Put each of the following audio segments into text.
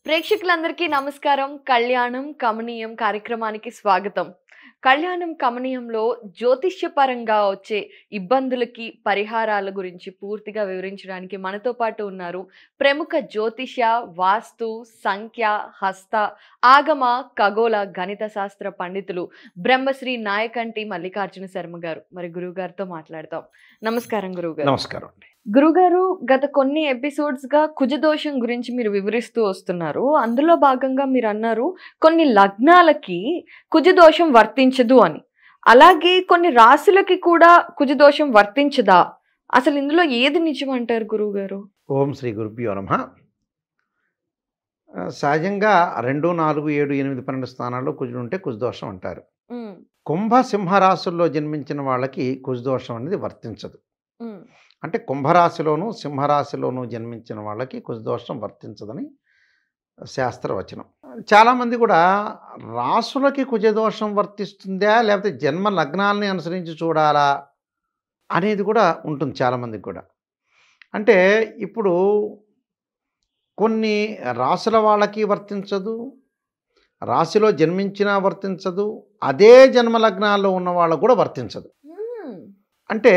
ప్రేక్షకులందరికీ నమస్కారం. కళ్యాణం కమనీయం కార్యక్రమానికి స్వాగతం. కళ్యాణం కమనీయంలో జ్యోతిష్యపరంగా వచ్చే ఇబ్బందులకి పరిహారాల గురించి పూర్తిగా వివరించడానికి మనతో పాటు ఉన్నారు ప్రముఖ జ్యోతిష్య, వాస్తు, సంఖ్య, హస్త, ఆగమ, ఖగోళ, గణిత శాస్త్ర పండితులు బ్రహ్మశ్రీ నాయకంటి మల్లికార్జున శర్మ గారు. మరి గురువు గారితో మాట్లాడతాం. నమస్కారం గురువుగారు. నమస్కారం అండి. గురుగారు, గత కొన్ని ఎపిసోడ్స్ గా కుజదోషం గురించి మీరు వివరిస్తూ వస్తున్నారు. అందులో భాగంగా మీరు అన్నారు కొన్ని లగ్నాలకి కుజదోషం వర్తించదు అని. అలాగే కొన్ని రాశులకి కూడా కుజదోషం వర్తించదా? అసలు ఇందులో ఏది నిజం అంటారు గురువు గారు? ఓం శ్రీ గురుభ్యో నమః. సహజంగా 2, 4, 7, 8, 12 స్థానాల్లో కుజుడు ఉంటే కుజదోషం అంటారు. కుంభ సింహ రాశుల్లో జన్మించిన వాళ్ళకి కుజదోషం అనేది వర్తించదు. అంటే కుంభరాశిలోను సింహరాశిలోను జన్మించిన వాళ్ళకి కుజదోషం వర్తించదని శాస్త్రవచనం. చాలామంది కూడా రాశులకి కుజదోషం వర్తిస్తుందా లేకపోతే జన్మ లగ్నాలని అనుసరించి చూడాలా అనేది కూడా ఉంటుంది చాలామందికి కూడా. అంటే ఇప్పుడు కొన్ని రాశుల వాళ్ళకి వర్తించదు, రాశిలో జన్మించినా వర్తించదు, అదే జన్మ లగ్నాల్లో ఉన్న వాళ్ళకు కూడా వర్తించదు. అంటే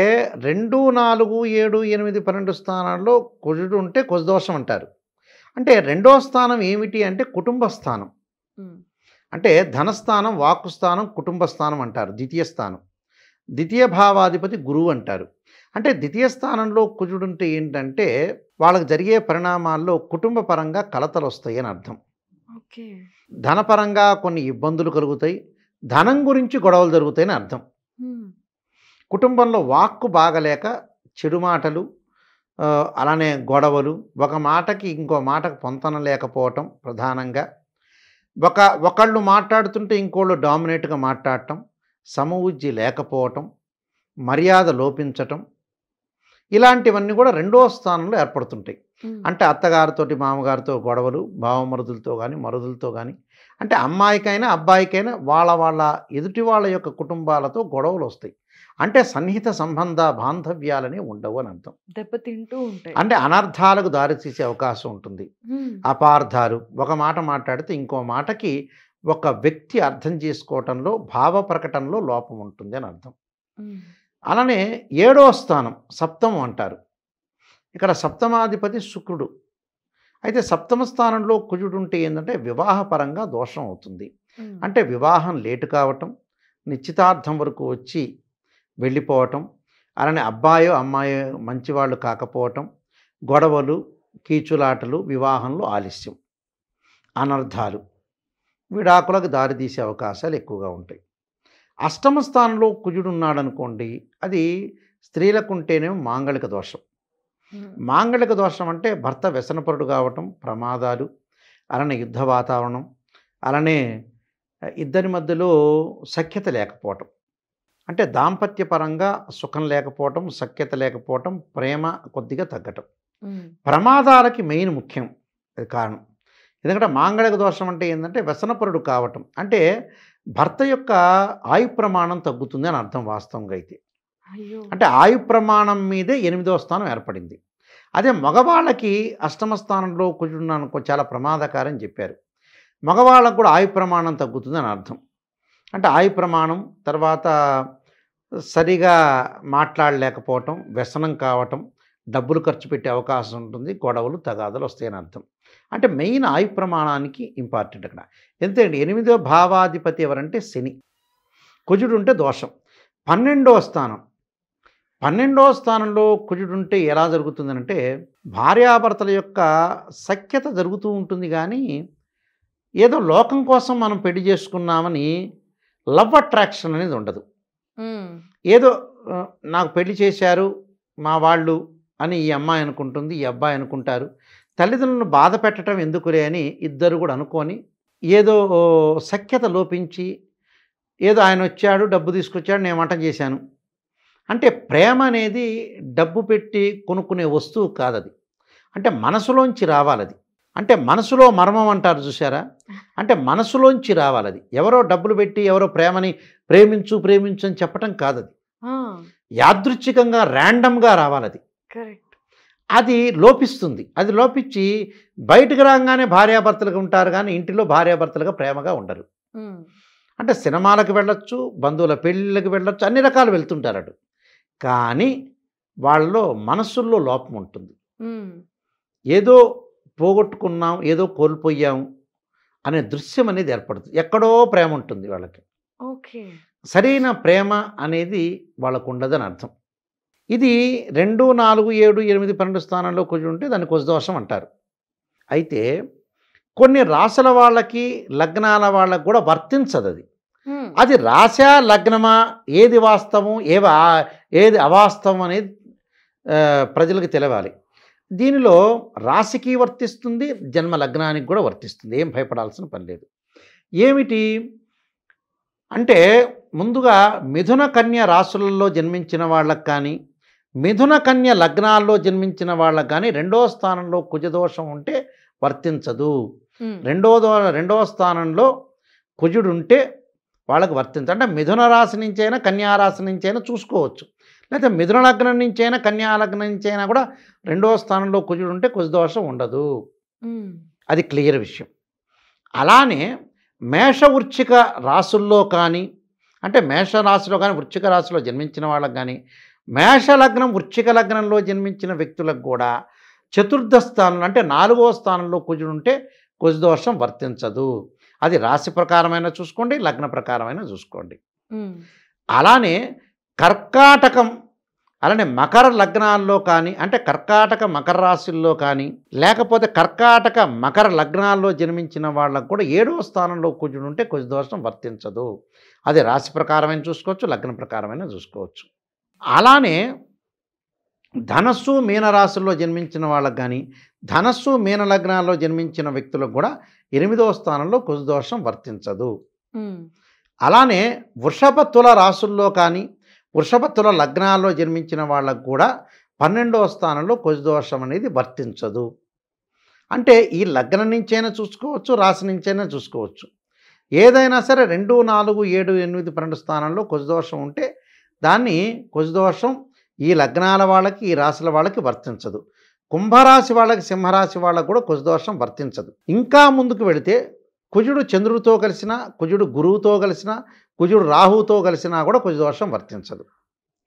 2, 4, 7, 8, 12 స్థానాల్లో కుజుడు ఉంటే కుజదోషం అంటారు. అంటే రెండో స్థానం ఏమిటి అంటే కుటుంబ స్థానం. అంటే ధనస్థానం, వాక్కు స్థానం, కుటుంబ స్థానం అంటారు. ద్వితీయ స్థానం, ద్వితీయ భావాధిపతి గురువు అంటారు. అంటే ద్వితీయ స్థానంలో కుజుడు ఉంటే ఏంటంటే వాళ్ళకి జరిగే పరిణామాల్లో కుటుంబ పరంగా కలతలు వస్తాయి అని అర్థం. ధనపరంగా కొన్ని ఇబ్బందులు కలుగుతాయి, ధనం గురించి గొడవలు జరుగుతాయని అర్థం. కుటుంబంలో వాక్కు బాగలేక చెడు మాటలు, అలానే గొడవలు, ఒక మాటకి ఇంకో మాటకు పొంతన లేకపోవటం ప్రధానంగా, ఒకళ్ళు మాట్లాడుతుంటే ఇంకోళ్ళు డామినేట్గా మాట్లాడటం, సమవుజ్జి లేకపోవటం, మర్యాద లోపించటం, ఇలాంటివన్నీ కూడా రెండో స్థానంలో ఏర్పడుతుంటాయి. అంటే అత్తగారితోటి మామగారితో గొడవలు, బావమరుదులతో కానీ మరుదులతో కానీ, అంటే అమ్మాయికైనా అబ్బాయికైనా వాళ్ళ ఎదుటి వాళ్ళ యొక్క కుటుంబాలతో గొడవలు వస్తాయి. అంటే సన్నిహిత సంబంధ బాంధవ్యాలని ఉండవు అని అర్థం. దెబ్బతింటూ ఉంటాయి. అంటే అంటే అనర్థాలకు దారితీసే అవకాశం ఉంటుంది. అపార్థాలు, ఒక మాట మాట్లాడితే ఇంకో మాటకి ఒక వ్యక్తి అర్థం చేసుకోవటంలో, భావ ప్రకటనలో లోపం ఉంటుంది అని అర్థం. అలానే 7వ స్థానం సప్తమం అంటారు. ఇక్కడ సప్తమాధిపతి శుక్రుడు. అయితే సప్తమ స్థానంలో కుజుడు ఉంటే ఏంటంటే వివాహపరంగా దోషం అవుతుంది. అంటే వివాహం లేటు కావటం, నిశ్చితార్థం వరకు వచ్చి వెళ్ళిపోవటం, అలానే అబ్బాయో అమ్మాయో మంచివాళ్ళు కాకపోవటం, గొడవలు, కీచులాటలు, వివాహంలో ఆలస్యం, అనర్థాలు, విడాకులకు దారితీసే అవకాశాలు ఎక్కువగా ఉంటాయి. అష్టమ స్థానంలో కుజుడు ఉన్నాడనుకోండి, అది స్త్రీలకు ఉంటేనేమో మాంగళిక దోషం. మాంగళిక దోషం అంటే భర్త వ్యసనపరుడు కావటం, ప్రమాదాలు, అలానే యుద్ధ వాతావరణం, అలానే ఇద్దరి మధ్యలో సఖ్యత లేకపోవటం, అంటే దాంపత్యపరంగా సుఖం లేకపోవటం, సఖ్యత లేకపోవటం, ప్రేమ కొద్దిగా తగ్గటం, ప్రమాదాలకి మెయిన్ ముఖ్యం అది కారణం. ఎందుకంటే మాంగళిక దోషం అంటే ఏంటంటే వ్యసనపరుడు కావటం, అంటే భర్త యొక్క ఆయు ప్రమాణం తగ్గుతుంది అని అర్థం వాస్తవంగా అయితే. అంటే ఆయు ప్రమాణం మీదే 8వ స్థానం ఏర్పడింది. అదే మగవాళ్ళకి అష్టమ స్థానంలో కుజుడు అనుకో చాలా ప్రమాదకారం చెప్పారు. మగవాళ్ళకు కూడా ఆయు ప్రమాణం తగ్గుతుంది అని అర్థం. అంటే ఆయు ప్రమాణం తర్వాత సరిగా మాట్లాడలేకపోవటం, వ్యసనం కావటం, డబ్బులు ఖర్చు పెట్టే అవకాశం ఉంటుంది, గొడవలు తగాదలు వస్తాయని అర్థం. అంటే మెయిన్ ఆయు ప్రమాణానికి ఇంపార్టెంట్ అక్కడ. ఎందుకంటే 8వ భావాధిపతి ఎవరంటే శని. కుజుడు ఉంటే దోషం. 12వ స్థానం, 12వ స్థానంలో కుజుడు ఉంటే ఎలా జరుగుతుందంటే భార్యాభర్తల యొక్క సఖ్యత జరుగుతూ ఉంటుంది, కానీ ఏదో లోకం కోసం మనం పెళ్లి చేసుకున్నామని లవ్ అట్రాక్షన్ అనేది ఉండదు. ఏదో నాకు పెళ్లి చేశారు మా వాళ్ళు అని ఈ అమ్మాయి అనుకుంటుంది, ఈ అబ్బాయి అనుకుంటారు. తల్లిదండ్రులను బాధ పెట్టడం ఎందుకులే అని ఇద్దరు కూడా అనుకొని ఏదో సఖ్యత లోపించి, ఏదో ఆయన వచ్చాడు డబ్బు తీసుకొచ్చాడు నేను వంట చేశాను అంటే ప్రేమ అనేది డబ్బు పెట్టి కొనుక్కునే వస్తువు కాదది. అంటే మనసులోంచి రావాలది. అంటే మనసులో మర్మం అంటారు చూసారా, అంటే మనసులోంచి రావాలది. ఎవరో డబ్బులు పెట్టి ఎవరో ప్రేమని ప్రేమించు ప్రేమించు అని చెప్పటం కాదది. యాదృచ్ఛికంగా ర్యాండమ్గా రావాలది. అది లోపిస్తుంది. అది లోపించి బయటకు రాగానే భార్యాభర్తలుగా ఉంటారు కానీ ఇంటిలో భార్యాభర్తలుగా ప్రేమగా ఉండరు. అంటే సినిమాలకు వెళ్ళొచ్చు, బంధువుల పెళ్ళిళ్ళకి వెళ్ళొచ్చు, అన్ని రకాలు వెళ్తుంటారు అటు. కానీ వాళ్ళలో మనస్సుల్లో లోపం ఉంటుంది. ఏదో పోగొట్టుకున్నాం, ఏదో కోల్పోయాం అనే దృశ్యం అనేది ఏర్పడుతుంది. ఎక్కడో ప్రేమ ఉంటుంది వాళ్ళకి. ఓకే. సరైన ప్రేమ అనేది వాళ్ళకు ఉండదని అర్థం. ఇది 2, 4, 7, 8, 12 స్థానంలో కుజుడు ఉంటే దాన్ని కుజదోషం అంటారు. అయితే కొన్ని రాశుల వాళ్ళకి, లగ్నాల వాళ్ళకి కూడా వర్తించదు అది. అది రాశా లగ్నమా, ఏది వాస్తవం ఏది అవాస్తవం అనేది ప్రజలకు తెలవాలి. దీనిలో రాశికి వర్తిస్తుంది, జన్మ లగ్నానికి కూడా వర్తిస్తుంది. ఏం భయపడాల్సిన పని లేదు. ఏమిటి అంటే ముందుగా మిథున కన్య రాశులలో జన్మించిన వాళ్ళకి కానీ, మిథున కన్య లగ్నాల్లో జన్మించిన వాళ్ళకి కానీ 2వ స్థానంలో కుజదోషం ఉంటే వర్తించదు. రెండవ స్థానంలో కుజుడు ఉంటే వాళ్ళకి వర్తించదు. అంటే మిథున రాశి నుంచైనా కన్యా రాశి నుంచైనా చూసుకోవచ్చు, లేకపోతే మిథున లగ్నం నుంచైనా కన్యా లగ్నం నుంచైనా కూడా 2వ స్థానంలో కుజుడు ఉంటే కుజదోషం ఉండదు. అది క్లియర్ విషయం. అలానే మేష వృశ్చిక రాశుల్లో కానీ, అంటే మేష రాశిలో కానీ వృశ్చిక రాశిలో జన్మించిన వాళ్ళకి కానీ, మేష లగ్నం వృశ్చిక లగ్నంలో జన్మించిన వ్యక్తులకు కూడా చతుర్థ స్థానంలో అంటే 4వ స్థానంలో కుజుడు ఉంటే కుజదోషం వర్తించదు. అది రాశి ప్రకారమైనా చూసుకోండి, లగ్న ప్రకారమైనా చూసుకోండి. అలానే కర్కాటకం, అలానే మకర లగ్నాల్లో కానీ, అంటే కర్కాటక మకర రాశుల్లో కానీ, లేకపోతే కర్కాటక మకర లగ్నాల్లో జన్మించిన వాళ్ళకు కూడా 7వ స్థానంలో కుజుడు ఉంటే కుజదోషం వర్తించదు. అది రాశి ప్రకారమైన చూసుకోవచ్చు, లగ్న ప్రకారమైన చూసుకోవచ్చు. అలానే ధనస్సు మీన రాశుల్లో జన్మించిన వాళ్ళకు కానీ, ధనస్సు మీన లగ్నాల్లో జన్మించిన వ్యక్తులకు కూడా 8వ స్థానంలో కుజదోషం వర్తించదు. అలానే వృషభ తుల రాశుల్లో కానీ, వృషభ తుల లగ్నాల్లో జన్మించిన వాళ్ళకు కూడా 12వ స్థానంలో కుజదోషం అనేది వర్తించదు. అంటే ఈ లగ్నం నుంచైనా చూసుకోవచ్చు, రాశి నుంచైనా చూసుకోవచ్చు. ఏదైనా సరే 2, 4, 7, 8, 12 స్థానంలో కుజదోషం ఉంటే దాన్ని కుజదోషం ఈ లగ్నాల వాళ్ళకి, ఈ రాశుల వాళ్ళకి వర్తించదు. కుంభరాశి వాళ్ళకి, సింహరాశి వాళ్ళకి కూడా కుజదోషం వర్తించదు. ఇంకా ముందుకు వెళితే కుజుడు చంద్రుడితో కలిసినా, కుజుడు గురువుతో కలిసినా, కుజుడు రాహువుతో కలిసినా కూడా కుజదోషం వర్తించదు.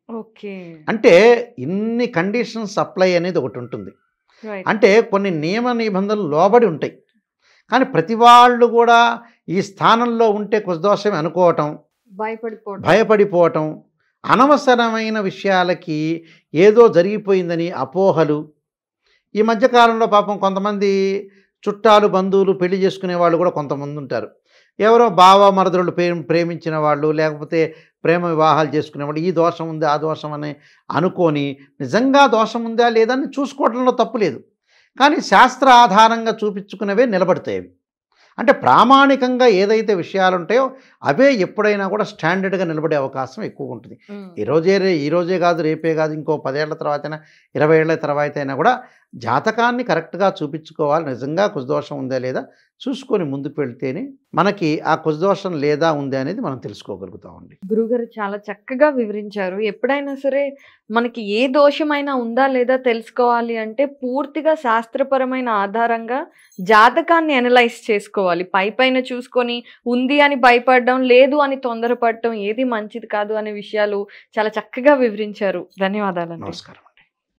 ఓకే. అంటే ఇన్ని కండిషన్స్ అప్లై అనేది ఒకటి ఉంటుంది. అంటే కొన్ని నియమ నిబంధనలు లోబడి ఉంటాయి. కానీ ప్రతి వాళ్ళు కూడా ఈ స్థానంలో ఉంటే కుజదోషం అనుకోవటం, భయపడిపోవటం, అనవసరమైన విషయాలకి ఏదో జరిగిపోయిందని అపోహలు. ఈ మధ్యకాలంలో పాపం కొంతమంది చుట్టాలు, బంధువులు పెళ్లి చేసుకునే వాళ్ళు కూడా కొంతమంది ఉంటారు. ఎవరో బావ మరదలు ప్రేమించిన వాళ్ళు, లేకపోతే ప్రేమ వివాహాలు చేసుకునేవాళ్ళు ఈ దోషం ఉంది, ఆ దోషం అని అనుకొని నిజంగా దోషం ఉందా లేదా అని చూసుకోవడంలో తప్పు లేదు. కానీ శాస్త్ర ఆధారంగా చూపించుకునేవే నిలబడతాయి. అంటే ప్రామాణికంగా ఏదైతే విషయాలు ఉంటాయో అవే ఎప్పుడైనా కూడా స్టాండర్డ్గా నిలబడే అవకాశం ఎక్కువ ఉంటుంది. ఈరోజే కాదు, రేపే కాదు, ఇంకో 10 ఏళ్ల తర్వాత అయినా, 20 ఏళ్ల తర్వాత అయినా కూడా జాతకాన్ని కరెక్ట్గా చూపించుకోవాలి. నిజంగా కుజదోషం ఉందా లేదా చూసుకొని ముందుకు వెళ్తేనే మనకి ఆ కుజదోషం లేదా ఉందా అనేది మనం తెలుసుకోగలుగుతామండి. గురుగారు చాలా చక్కగా వివరించారు. ఎప్పుడైనా సరే మనకి ఏ దోషమైనా ఉందా లేదా తెలుసుకోవాలి అంటే పూర్తిగా శాస్త్రపరమైన ఆధారంగా జాతకాన్ని అనలైజ్ చేసుకోవాలి. పైన చూసుకొని ఉంది అని భయపడడం, లేదు అని తొందరపడటం ఏది మంచిది కాదు అనే విషయాలు చాలా చక్కగా వివరించారు. ధన్యవాదాలు. నమస్కారం.